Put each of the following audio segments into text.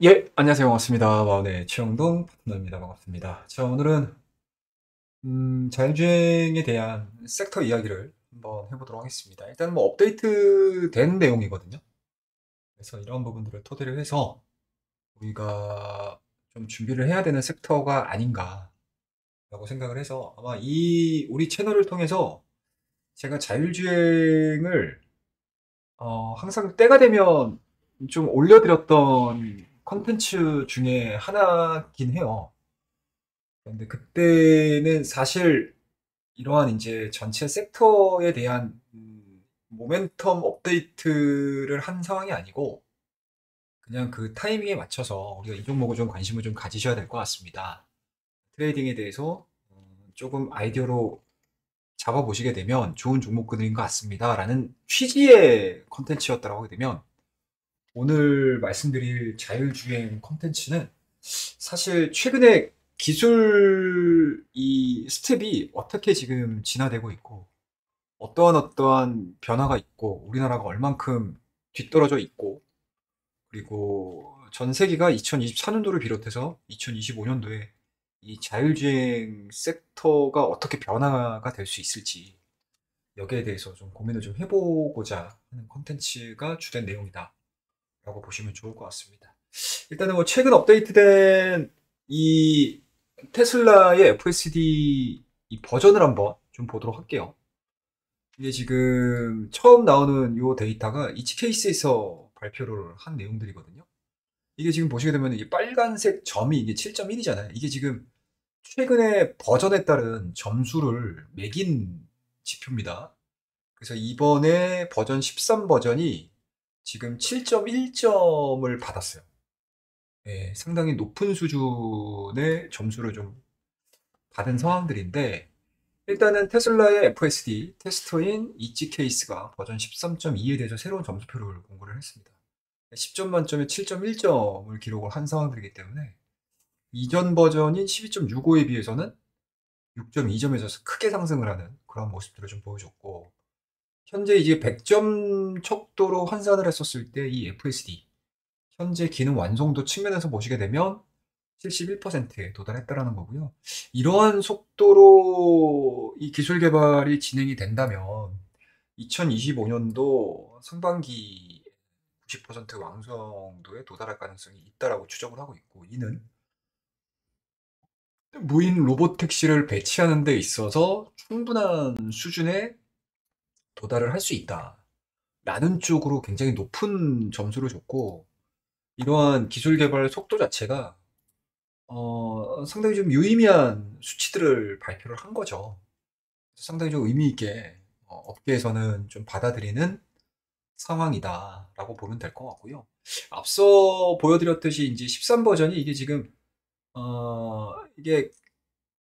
예, 안녕하세요. 반갑습니다. 마운의 최영동 파트너입니다. 반갑습니다. 자, 오늘은 자율주행에 대한 섹터 이야기를 한번 해보도록 하겠습니다. 일단 뭐 업데이트 된 내용이거든요. 그래서 이런 부분들을 토대로 해서 우리가 좀 준비를 해야 되는 섹터가 아닌가라고 생각을 해서 아마 이 우리 채널을 통해서 제가 자율주행을 항상 때가 되면 좀 올려드렸던 컨텐츠 중에 하나긴 해요. 근데 그때는 사실 이러한 이제 전체 섹터에 대한 모멘텀 업데이트를 한 상황이 아니고 그냥 그 타이밍에 맞춰서 우리가 이 종목을 좀 관심을 좀 가지셔야 될 것 같습니다. 트레이딩에 대해서 조금 아이디어로 잡아보시게 되면 좋은 종목들인 것 같습니다. 라는 취지의 컨텐츠였다고 하게 되면 오늘 말씀드릴 자율주행 콘텐츠는 사실 최근에 기술 이 스텝이 어떻게 지금 진화되고 있고 어떠한 변화가 있고 우리나라가 얼만큼 뒤떨어져 있고 그리고 전 세계가 2024년도를 비롯해서 2025년도에 이 자율주행 섹터가 어떻게 변화가 될 수 있을지 여기에 대해서 좀 고민을 좀 해보고자 하는 콘텐츠가 주된 내용이다 라고 보시면 좋을 것 같습니다. 일단은 뭐 최근 업데이트된 이 테슬라의 FSD 이 버전을 한번 좀 보도록 할게요. 이게 지금 처음 나오는 요 데이터가 이치케이스에서 발표를 한 내용들이거든요. 이게 지금 보시게 되면 이 빨간색 점이 이게 7.1이잖아요. 이게 지금 최근에 버전에 따른 점수를 매긴 지표입니다. 그래서 이번에 버전 13 버전이 지금 7.1점을 받았어요. 예, 상당히 높은 수준의 점수를 좀 받은 상황들인데, 일단은 테슬라의 FSD 테스터인 이지 케이스가 버전 13.2에 대해서 새로운 점수표를 공고를 했습니다. 10점 만점에 7.1점을 기록을 한 상황들이기 때문에 이전 버전인 12.65에 비해서는 6.2점에서 크게 상승을 하는 그런 모습들을 좀 보여줬고, 현재 이제 100점 척도로 환산을 했었을 때 이 FSD 현재 기능 완성도 측면에서 보시게 되면 71%에 도달했다라는 거고요. 이러한 속도로 이 기술 개발이 진행이 된다면 2025년도 상반기 90% 완성도에 도달할 가능성이 있다라고 추정을 하고 있고, 이는 무인 로봇 택시를 배치하는 데 있어서 충분한 수준에 도달을 할 수 있다. 라는 쪽으로 굉장히 높은 점수를 줬고, 이러한 기술 개발 속도 자체가 상당히 좀 유의미한 수치들을 발표를 한 거죠. 상당히 좀 의미 있게 업계에서는 좀 받아들이는 상황이다라고 보면 될 것 같고요. 앞서 보여드렸듯이 이제 13 버전이 이게 지금 이게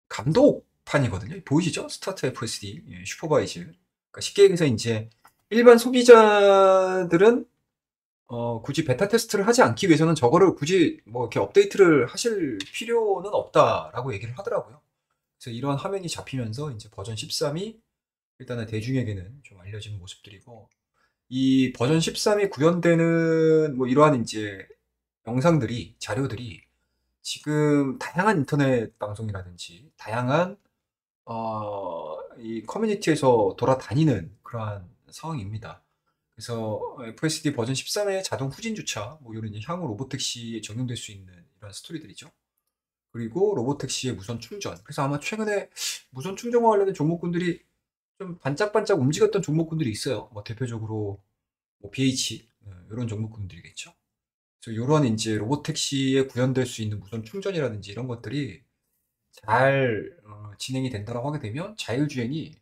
감독판이거든요. 보이시죠? 스타트 FSD 슈퍼바이즈. 그러니까 쉽게 얘기해서 이제 일반 소비자들은 굳이 베타 테스트를 하지 않기 위해서는 저거를 굳이 뭐 이렇게 업데이트를 하실 필요는 없다라고 얘기를 하더라고요. 그래서 이런 화면이 잡히면서 이제 버전 13이 일단은 대중에게는 좀 알려지는 모습들이고, 이 버전 13이 구현되는 뭐 이러한 이제 영상들이, 자료들이 지금 다양한 인터넷 방송이라든지 다양한 이 커뮤니티에서 돌아다니는 그러한 상황입니다. 그래서 FSD 버전 13의 자동 후진 주차, 뭐 이런 이제 향후 로보택시에 적용될 수 있는 이런 스토리들이죠. 그리고 로보택시의 무선 충전. 그래서 아마 최근에 무선 충전과 관련된 종목군들이 좀 반짝반짝 움직였던 종목군들이 있어요. 뭐 대표적으로 뭐 BH 이런 종목군들이겠죠. 그래서 이런 이제 로보택시에 구현될 수 있는 무선 충전이라든지 이런 것들이 잘 진행이 된다고 하게 되면 자율주행이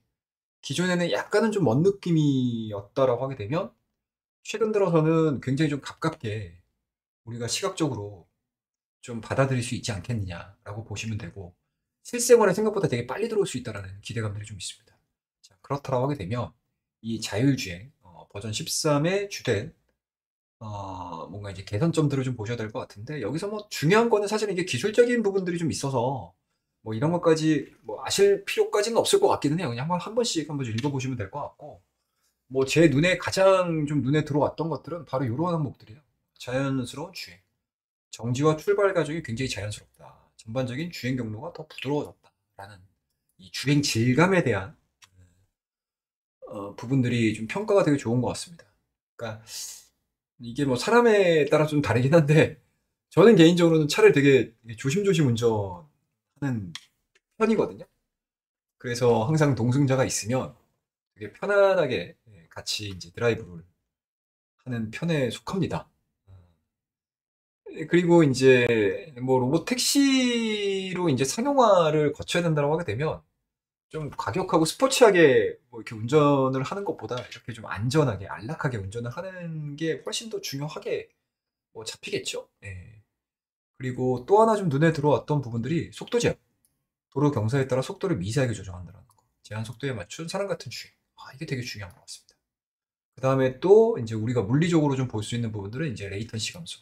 기존에는 약간은 좀 먼 느낌이었다라고 하게 되면 최근 들어서는 굉장히 좀 가깝게 우리가 시각적으로 좀 받아들일 수 있지 않겠느냐라고 보시면 되고, 실생활에 생각보다 되게 빨리 들어올 수 있다라는 기대감들이 좀 있습니다. 자, 그렇다고 하게 되면 이 자율주행 버전 13의 주된 뭔가 이제 개선점들을 좀 보셔야 될 것 같은데, 여기서 뭐 중요한 거는 사실 이게 기술적인 부분들이 좀 있어서 뭐 이런 것까지 뭐 아실 필요까지는 없을 것 같기는 해요. 그냥 한 번씩 한번 좀 읽어보시면 될 것 같고, 뭐 제 눈에 가장 좀 눈에 들어왔던 것들은 바로 이런 항목들이에요. 자연스러운 주행, 정지와 출발 과정이 굉장히 자연스럽다. 전반적인 주행 경로가 더 부드러워졌다라는 이 주행 질감에 대한 부분들이 좀 평가가 되게 좋은 것 같습니다. 그러니까 이게 뭐 사람에 따라 좀 다르긴 한데 저는 개인적으로는 차를 되게 조심조심 운전하는 편이거든요. 그래서 항상 동승자가 있으면 되게 편안하게 같이 이제 드라이브를 하는 편에 속합니다. 그리고 이제 뭐 로봇 택시로 이제 상용화를 거쳐야 된다고 하게 되면 좀 과격하고 스포츠하게 뭐 이렇게 운전을 하는 것보다 이렇게 좀 안전하게 안락하게 운전을 하는 게 훨씬 더 중요하게 뭐 잡히겠죠. 예. 그리고 또 하나 좀 눈에 들어왔던 부분들이 속도 제한. 도로 경사에 따라 속도를 미세하게 조정한다는 거. 제한 속도에 맞춘 사람 같은 주행. 이게 되게 중요한 것 같습니다. 그 다음에 또 이제 우리가 물리적으로 좀 볼 수 있는 부분들은 이제 레이턴시 감소.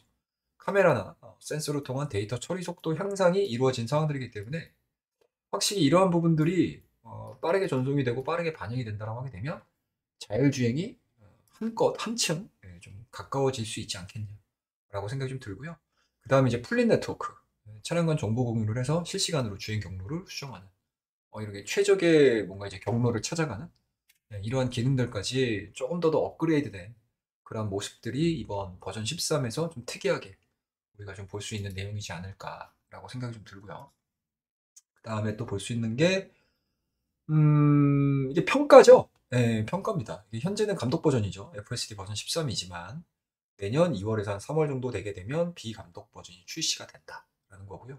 카메라나 센서를 통한 데이터 처리 속도 향상이 이루어진 상황들이기 때문에 확실히 이러한 부분들이 빠르게 전송이 되고 빠르게 반영이 된다고 하게 되면 자율주행이 한껏 한층 좀 가까워질 수 있지 않겠냐라고 생각이 좀 들고요. 그 다음에 이제 플릿 네트워크. 차량 간 정보 공유를 해서 실시간으로 주행 경로를 수정하는 이렇게 최적의 뭔가 이제 경로를 찾아가는 이러한 기능들까지 조금 더 업그레이드된 그런 모습들이 이번 버전 13에서 좀 특이하게 우리가 좀 볼 수 있는 내용이지 않을까라고 생각이 좀 들고요. 그 다음에 또 볼 수 있는 게, 이게 평가죠. 네, 평가입니다. 이게 현재는 감독 버전이죠. FSD 버전 13이지만 내년 2월에서 한 3월 정도 되게 되면 비감독 버전이 출시가 된다라는 거고요.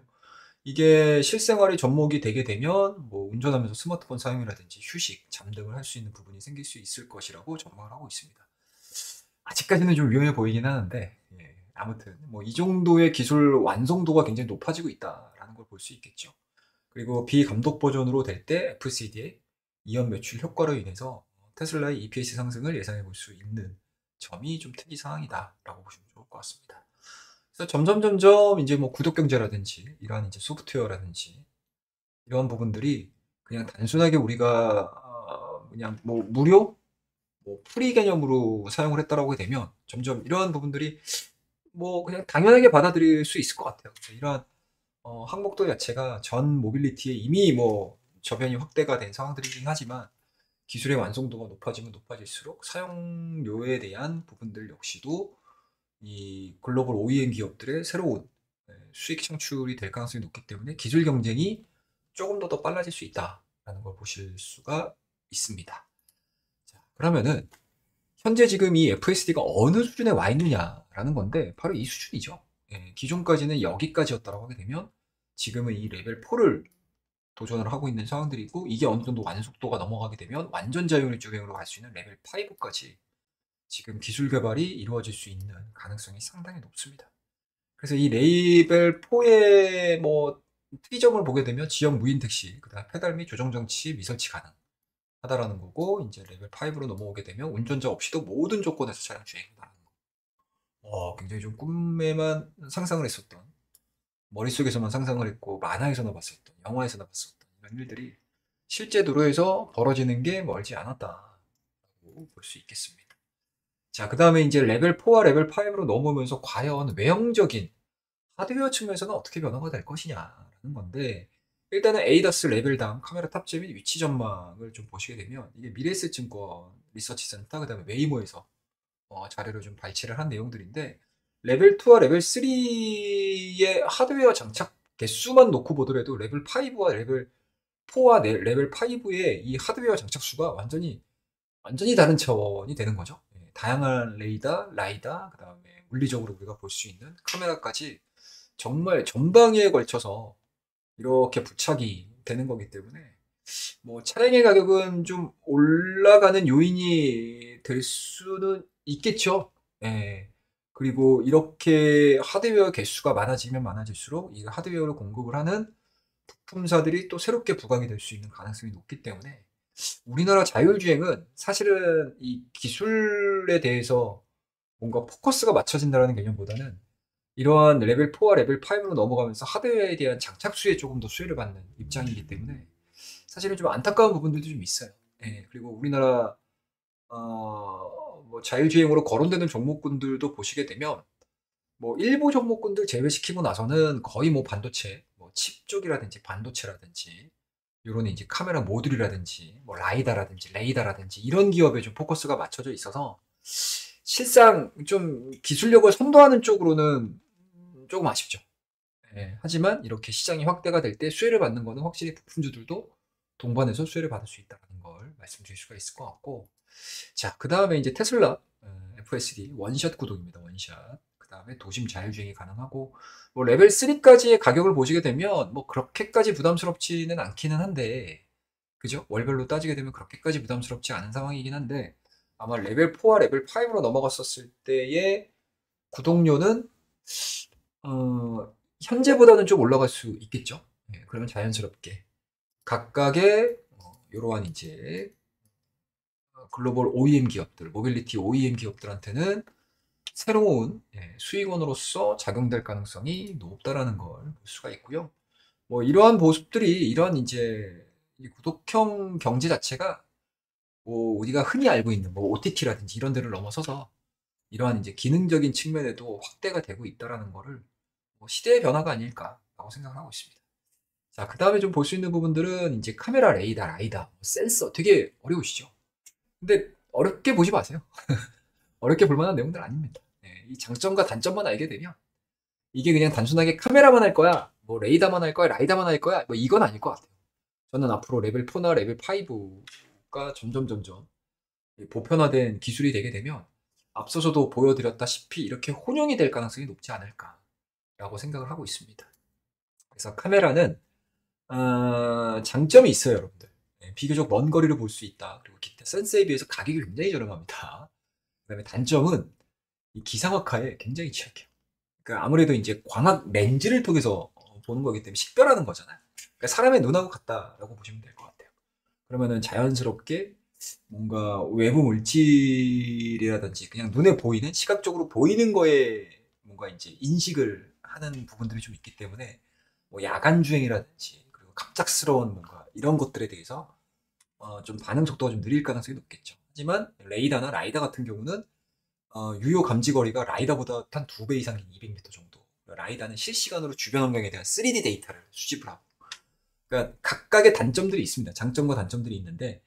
이게 실생활이 접목이 되게 되면 뭐 운전하면서 스마트폰 사용이라든지 휴식, 잠등을 할 수 있는 부분이 생길 수 있을 것이라고 전망을 하고 있습니다. 아직까지는 좀 위험해 보이긴 하는데 아무튼 뭐 이 정도의 기술 완성도가 굉장히 높아지고 있다라는 걸 볼 수 있겠죠. 그리고 비감독 버전으로 될 때 FCD의 이연 매출 효과로 인해서 테슬라의 EPS 상승을 예상해 볼 수 있는 점이 좀 특이사항이다라고 보시면 좋을 것 같습니다. 그래서 점점 이제 뭐 구독 경제라든지 이러한 이제 소프트웨어라든지 이러한 부분들이 그냥 단순하게 우리가 그냥 뭐 무료, 뭐 프리 개념으로 사용을 했다라고 하게 되면 점점 이러한 부분들이 뭐 그냥 당연하게 받아들일 수 있을 것 같아요. 이러한 항목도 자체가 전 모빌리티에 이미 뭐 저변이 확대가 된 상황들이긴 하지만 기술의 완성도가 높아지면 높아질수록 사용료에 대한 부분들 역시도 이 글로벌 OEM 기업들의 새로운 수익 창출이 될 가능성이 높기 때문에 기술 경쟁이 조금 더 빨라질 수 있다라는 걸 보실 수가 있습니다. 자, 그러면은 현재 지금 이 FSD가 어느 수준에 와 있느냐라는 건데 바로 이 수준이죠. 기존까지는 여기까지였다고 하게 되면 지금은 이 레벨 4를 도전을 하고 있는 상황들이고 이게 어느 정도 완속도가 넘어가게 되면 완전 자율 주행으로 갈 수 있는 레벨 5까지 지금 기술 개발이 이루어질 수 있는 가능성이 상당히 높습니다. 그래서 이 레벨 4의 뭐 특이점을 보게 되면 지역 무인 택시, 그다음 페달 및 조정 장치 미설치 가능하다라는 거고 이제 레벨 5로 넘어오게 되면 운전자 없이도 모든 조건에서 차량 주행이 가능한 거. 굉장히 좀 꿈에만 상상을 했었던 머릿속에서만 상상을 했고 만화에서나 봤었던 영화에서나 봤었던 이런 일들이 실제 도로에서 벌어지는 게 멀지 않았다고 볼 수 있겠습니다. 자, 그 다음에 이제 레벨 4와 레벨 5로 넘어오면서 과연 외형적인 하드웨어 측면에서는 어떻게 변화가 될 것이냐라는 건데 일단은 에이다스 레벨당 카메라 탑재 및 위치 전망을 좀 보시게 되면 이게 미래에셋 증권 리서치 센터 그다음에 웨이모에서 자료를 좀 발췌를 한 내용들인데 레벨 2와 레벨 3의 하드웨어 장착 개수만 놓고 보더라도 레벨 5와 레벨 4와 레벨 5의 이 하드웨어 장착 수가 완전히 다른 차원이 되는 거죠. 다양한 레이더, 라이다, 그다음에 물리적으로 우리가 볼 수 있는 카메라까지 정말 전방위에 걸쳐서 이렇게 부착이 되는 거기 때문에 뭐 차량의 가격은 좀 올라가는 요인이 될 수는 있겠죠. 예. 그리고 이렇게 하드웨어 개수가 많아지면 많아질수록 이 하드웨어를 공급을 하는 부품사들이 또 새롭게 부각이 될 수 있는 가능성이 높기 때문에 우리나라 자율주행은 사실은 이 기술에 대해서 뭔가 포커스가 맞춰진다는 개념보다는 이러한 레벨 4와 레벨 5로 넘어가면서 하드웨어에 대한 장착수에 조금 더 수혜를 받는 입장이기 때문에 사실은 좀 안타까운 부분들도 좀 있어요. 그리고 우리나라 뭐 자율주행으로 거론되는 종목군들도 보시게 되면 뭐 일부 종목군들 제외시키고 나서는 거의 뭐 반도체, 뭐 칩 쪽이라든지 반도체라든지 요런 이제 카메라 모듈이라든지 뭐 라이다라든지 레이더라든지 이런 기업에 좀 포커스가 맞춰져 있어서 실상 좀 기술력을 선도하는 쪽으로는 조금 아쉽죠. 예, 하지만 이렇게 시장이 확대가 될 때 수혜를 받는 거는 확실히 부품주들도 동반해서 수혜를 받을 수 있다는 걸 말씀드릴 수가 있을 것 같고, 자, 그 다음에 이제 테슬라 FSD 원샷 구동입니다. 원샷. 그 다음에 도심 자율주행이 가능하고, 뭐 레벨 3까지의 가격을 보시게 되면 뭐 그렇게까지 부담스럽지는 않기는 한데, 그죠? 월별로 따지게 되면 그렇게까지 부담스럽지 않은 상황이긴 한데, 아마 레벨 4와 레벨 5로 넘어갔었을 때의 구독료는 현재보다는 좀 올라갈 수 있겠죠. 예, 그러면 자연스럽게 각각의 이러한 이제 글로벌 OEM 기업들, 모빌리티 OEM 기업들한테는 새로운 수익원으로서 작용될 가능성이 높다라는 걸 볼 수가 있고요. 뭐 이러한 모습들이 이러한 이제 이 구독형 경제 자체가 뭐 우리가 흔히 알고 있는 뭐 OTT라든지 이런 데를 넘어서서 이러한 이제 기능적인 측면에도 확대가 되고 있다라는 거를 뭐 시대의 변화가 아닐까라고 생각을 하고 있습니다. 자, 그 다음에 좀 볼 수 있는 부분들은 이제 카메라, 레이더, 라이다, 센서 되게 어려우시죠? 근데 어렵게 보지 마세요. 어렵게 볼 만한 내용들 아닙니다. 네, 이 장점과 단점만 알게 되면 이게 그냥 단순하게 카메라만 할 거야, 뭐 레이더만 할 거야, 라이다만 할 거야, 뭐 이건 아닐 것 같아요. 저는 앞으로 레벨 4나 레벨 5가 점점 보편화된 기술이 되게 되면 앞서서도 보여드렸다시피 이렇게 혼용이 될 가능성이 높지 않을까라고 생각을 하고 있습니다. 그래서 카메라는 장점이 있어요, 여러분들. 네, 비교적 먼 거리를 볼 수 있다. 그리고 기타 센서에 비해서 가격이 굉장히 저렴합니다. 그다음에 단점은 이 기상학화에 굉장히 취약해요. 그러니까 아무래도 이제 광학 렌즈를 통해서 보는 거기 때문에 식별하는 거잖아요. 그러니까 사람의 눈하고 같다라고 보시면 될 것 같아요. 그러면은 자연스럽게 뭔가 외부 물질이라든지 그냥 눈에 보이는 시각적으로 보이는 거에 뭔가 이제 인식을 하는 부분들이 좀 있기 때문에 뭐 야간 주행이라든지 그리고 갑작스러운 뭔가 이런 것들에 대해서 좀 반응 속도가 좀 느릴 가능성이 높겠죠. 하지만 레이더나 라이더 같은 경우는 유효 감지 거리가 라이더보다 한 2배 이상인 200m 정도. 라이더는 실시간으로 주변 환경에 대한 3D 데이터를 수집을 하고. 그러니까 각각의 단점들이 있습니다. 장점과 단점들이 있는데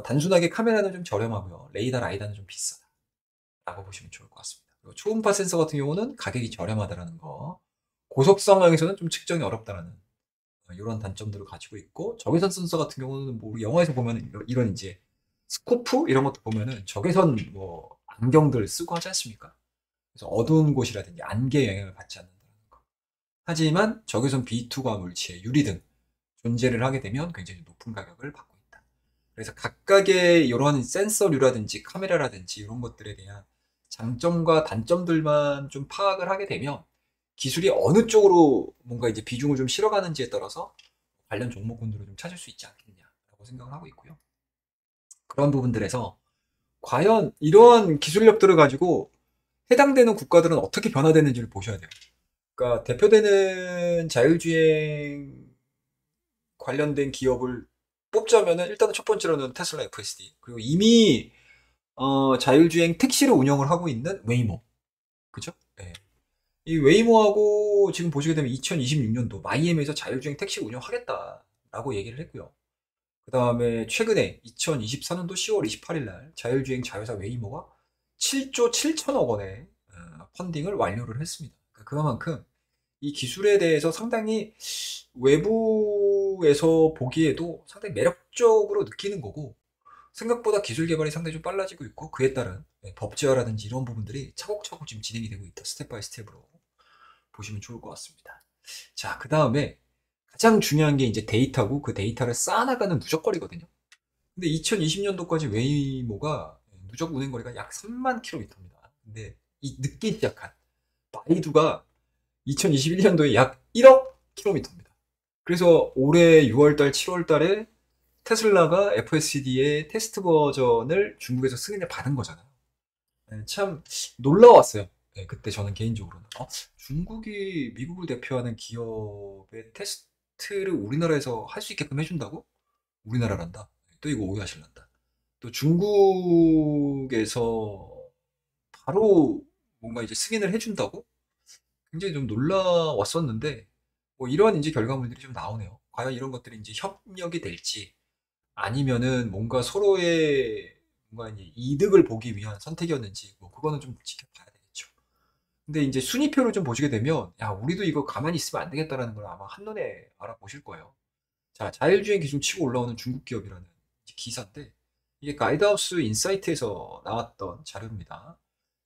단순하게 카메라는 좀 저렴하고요. 레이더, 라이더는 좀 비싸다라고 보시면 좋을 것 같습니다. 그리고 초음파 센서 같은 경우는 가격이 저렴하다라는 거. 고속 상황에서는 좀 측정이 어렵다라는 이런 단점들을 가지고 있고, 적외선 센서 같은 경우는 뭐 우리 영화에서 보면 이런 이제 스코프 이런 것도 보면은 적외선 뭐 안경들 쓰고 하지 않습니까? 그래서 어두운 곳이라든지 안개 영향을 받지 않는다는 거. 하지만 적외선 B2가 물체의 유리 등 존재를 하게 되면 굉장히 높은 가격을 받고 있다. 그래서 각각의 이런 센서류라든지 카메라라든지 이런 것들에 대한 장점과 단점들만 좀 파악을 하게 되면 기술이 어느 쪽으로 뭔가 이제 비중을 좀 실어가는지에 따라서 관련 종목군들을 좀 찾을 수 있지 않겠냐라고 생각을 하고 있고요. 그런 부분들에서 과연 이러한 기술력들을 가지고 해당되는 국가들은 어떻게 변화되는지를 보셔야 돼요. 그러니까 대표되는 자율주행 관련된 기업을 뽑자면은 일단은 첫 번째로는 테슬라 FSD, 그리고 이미 자율주행 택시를 운영을 하고 있는 웨이모, 그죠? 네. 이 웨이모하고 지금 보시게 되면 2026년도 마이애미에서 자율주행 택시 운영하겠다라고 얘기를 했고요. 그 다음에 최근에 2024년도 10월 28일 날 자율주행 자회사 웨이모가 7조 7천억 원의 펀딩을 완료를 했습니다. 그러니까 그만큼 이 기술에 대해서 상당히 외부에서 보기에도 상당히 매력적으로 느끼는 거고, 생각보다 기술 개발이 상당히 좀 빨라지고 있고, 그에 따른 법제화라든지 이런 부분들이 차곡차곡 지금 진행이 되고 있다. 스텝 바이 스텝으로 보시면 좋을 것 같습니다. 자, 그 다음에 가장 중요한 게 이제 데이터고, 그 데이터를 쌓아나가는 누적거리거든요. 근데 2020년도까지 웨이모가 누적 운행거리가 약 3만 킬로미터입니다. 근데 이 늦게 시작한 바이두가 2021년도에 약 1억 킬로미터입니다. 그래서 올해 6월달, 7월달에 테슬라가 FSD의 테스트 버전을 중국에서 승인을 받은 거잖아요. 네, 참 놀라웠어요. 네, 그때 저는 개인적으로는 중국이 미국을 대표하는 기업의 테스트를 우리나라에서 할 수 있게끔 해준다고? 우리나라란다. 또 이거 오해하실란다. 또 중국에서 바로 뭔가 이제 승인을 해준다고? 굉장히 좀 놀라웠었는데 뭐 이러한 이제 결과물들이 좀 나오네요. 과연 이런 것들이 이제 협력이 될지 아니면은 뭔가 서로의 뭔가 이제 이득을 보기 위한 선택이었는지 뭐 그거는 좀 지켜봐야 되겠죠. 근데 이제 순위표를 좀 보시게 되면 야 우리도 이거 가만히 있으면 안 되겠다라는 걸 아마 한눈에 알아보실 거예요. 자, 자율주행 기술 치고 올라오는 중국 기업이라는 기사인데 이게 가이드하우스 인사이트에서 나왔던 자료입니다.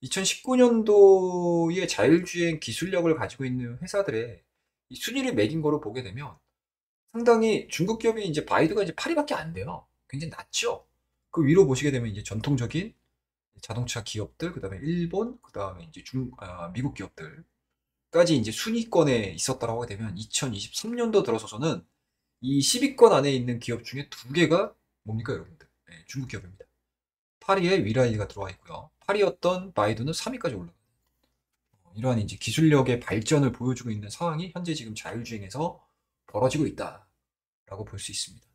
2019년도에 자율주행 기술력을 가지고 있는 회사들의 이 순위를 매긴 거로 보게 되면 상당히 중국 기업이 이제 바이두가 이제 8위밖에 안 돼요. 굉장히 낮죠. 그 위로 보시게 되면 이제 전통적인 자동차 기업들, 그다음에 일본, 그다음에 이제 미국 기업들까지 이제 순위권에 있었다라고 하게 되면 2023년도 들어서서는 이 10위권 안에 있는 기업 중에 두 개가 뭡니까 여러분들? 네, 중국 기업입니다. 8위에 위라이가 들어와 있고요. 8위였던 바이두는 3위까지 올라가요. 이러한 이제 기술력의 발전을 보여주고 있는 상황이 현재 지금 자율주행에서 벌어지고 있다라고 볼 수 있습니다.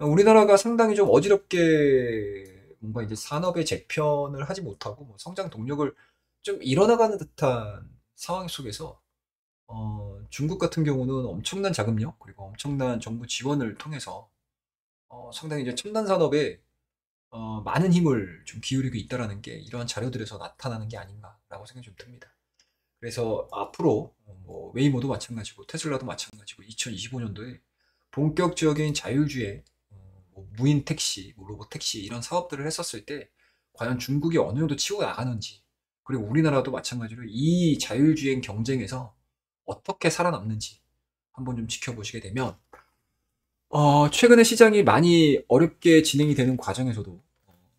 우리나라가 상당히 좀 어지럽게 뭔가 이제 산업의 재편을 하지 못하고 뭐 성장 동력을 좀 잃어나가는 듯한 상황 속에서 중국 같은 경우는 엄청난 자금력 그리고 엄청난 정부 지원을 통해서 상당히 이제 첨단 산업에 많은 힘을 좀 기울이고 있다라는 게 이러한 자료들에서 나타나는 게 아닌가라고 생각이 좀 듭니다. 그래서 앞으로 뭐 웨이모도 마찬가지고 테슬라도 마찬가지고 2025년도에 본격적인 자율주행, 뭐 무인 택시, 뭐 로봇 택시 이런 사업들을 했었을 때 과연 중국이 어느 정도 치고 나가는지 그리고 우리나라도 마찬가지로 이 자율주행 경쟁에서 어떻게 살아남는지 한번 좀 지켜보시게 되면 최근에 시장이 많이 어렵게 진행이 되는 과정에서도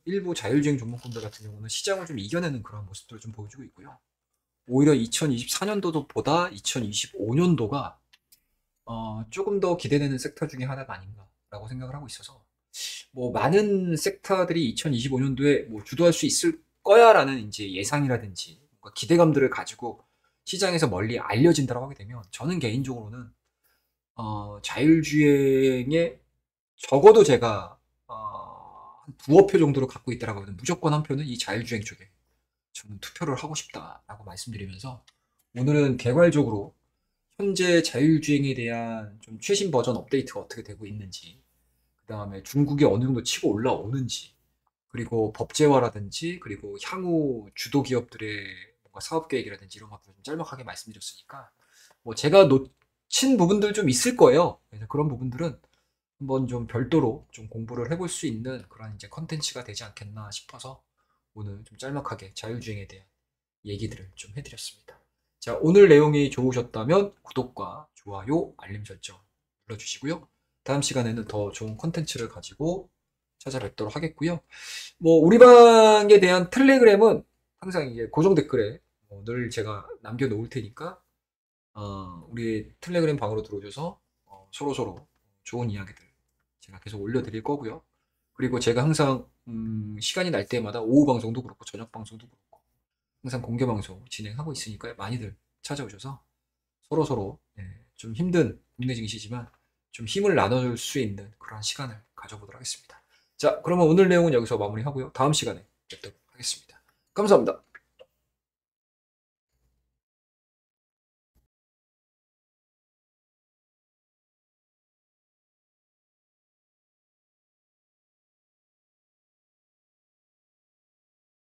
일부 자율주행 종목군들 같은 경우는 시장을 좀 이겨내는 그런 모습들을 좀 보여주고 있고요. 오히려 2024년도보다 2025년도가 조금 더 기대되는 섹터 중에 하나가 아닌가라고 생각을 하고 있어서 뭐 많은 섹터들이 2025년도에 뭐 주도할 수 있을 거야라는 이제 예상이라든지 뭔가 기대감들을 가지고 시장에서 멀리 알려진다고 하게 되면 저는 개인적으로는 자율주행에 적어도 제가 한 두어 표 정도로 갖고 있다라고 하면 무조건 한 표는 이 자율주행 쪽에 저는 투표를 하고 싶다라고 말씀드리면서 오늘은 개괄적으로 현재 자율주행에 대한 좀 최신 버전 업데이트가 어떻게 되고 있는지, 그 다음에 중국이 어느 정도 치고 올라오는지, 그리고 법제화라든지, 그리고 향후 주도 기업들의 뭔가 사업 계획이라든지 이런 것들을 좀 짤막하게 말씀드렸으니까, 뭐 제가 놓친 부분들 좀 있을 거예요. 그래서 그런 부분들은 한번 좀 별도로 좀 공부를 해볼 수 있는 그런 이제 컨텐츠가 되지 않겠나 싶어서 오늘 좀 짤막하게 자율주행에 대한 얘기들을 좀 해드렸습니다. 자, 오늘 내용이 좋으셨다면 구독과 좋아요, 알림 설정 눌러주시고요. 다음 시간에는 더 좋은 컨텐츠를 가지고 찾아뵙도록 하겠고요. 뭐 우리 방에 대한 텔레그램은 항상 이제 고정 댓글에 늘 제가 남겨놓을 테니까 우리 텔레그램 방으로 들어오셔서 서로서로 좋은 이야기들 제가 계속 올려드릴 거고요. 그리고 제가 항상 시간이 날 때마다 오후 방송도 그렇고 저녁 방송도 그렇고 항상 공개 방송 진행하고 있으니까요. 많이들 찾아오셔서 서로서로 좀 힘든 국내 증시지만 좀 힘을 나눠줄 수 있는 그런 시간을 가져보도록 하겠습니다. 자, 그러면 오늘 내용은 여기서 마무리하고요. 다음 시간에 뵙도록 하겠습니다. 감사합니다.